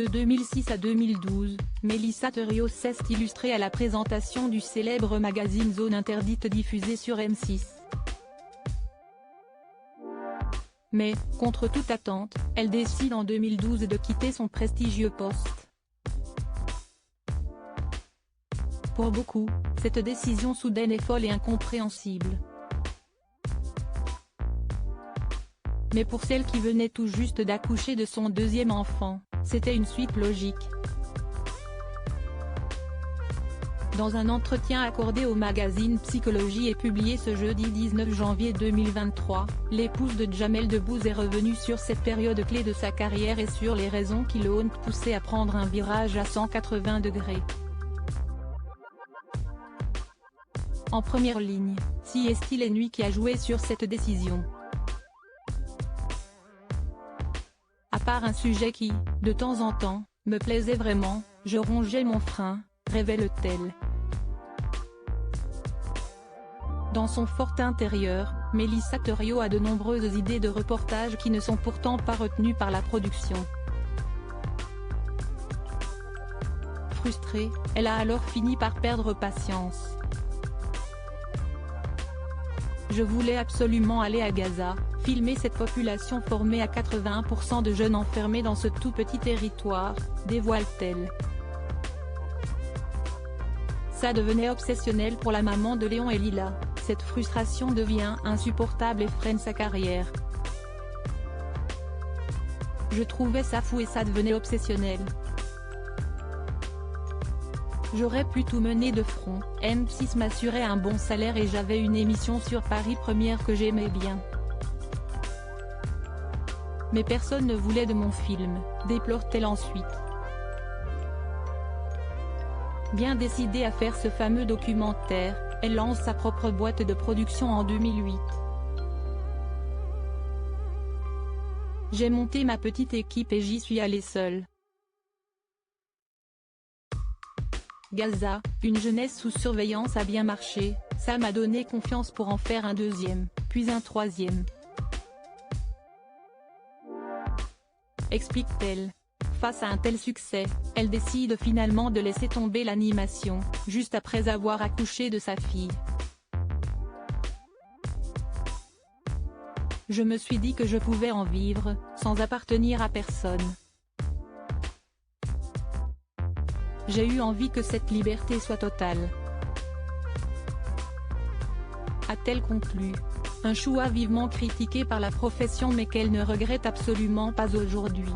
De 2006 à 2012, Mélissa Theriault s'est illustrée à la présentation du célèbre magazine Zone Interdite diffusé sur M6. Mais, contre toute attente, elle décide en 2012 de quitter son prestigieux poste. Pour beaucoup, cette décision soudaine est folle et incompréhensible. Mais pour celle qui venait tout juste d'accoucher de son deuxième enfant, c'était une suite logique. Dans un entretien accordé au magazine Psychologie et publié ce jeudi 19 janvier 2023, l'épouse de Jamel Debbouze est revenue sur cette période clé de sa carrière et sur les raisons qui l'ont poussé à prendre un virage à 180 degrés. En première ligne, si est-il Ennui qui a joué sur cette décision. À part un sujet qui, de temps en temps, me plaisait vraiment, je rongeais mon frein, révèle-t-elle. Dans son fort intérieur, Mélissa Theriault a de nombreuses idées de reportages qui ne sont pourtant pas retenues par la production. Frustrée, elle a alors fini par perdre patience. Je voulais absolument aller à Gaza, filmer cette population formée à 80% de jeunes enfermés dans ce tout petit territoire, dévoile-t-elle. Ça devenait obsessionnel pour la maman de Léon et Lila, cette frustration devient insupportable et freine sa carrière. Je trouvais ça fou et ça devenait obsessionnel. J'aurais pu tout mener de front, M6 m'assurait un bon salaire et j'avais une émission sur Paris Première que j'aimais bien. Mais personne ne voulait de mon film, déplore-t-elle ensuite. Bien décidée à faire ce fameux documentaire, elle lance sa propre boîte de production en 2008. J'ai monté ma petite équipe et j'y suis allée seule. Gaza, une jeunesse sous surveillance a bien marché, ça m'a donné confiance pour en faire un deuxième, puis un troisième. Explique-t-elle. Face à un tel succès, elle décide finalement de laisser tomber l'animation, juste après avoir accouché de sa fille. Je me suis dit que je pouvais en vivre, sans appartenir à personne. J'ai eu envie que cette liberté soit totale. A-t-elle conclu. Un choix vivement critiqué par la profession mais qu'elle ne regrette absolument pas aujourd'hui.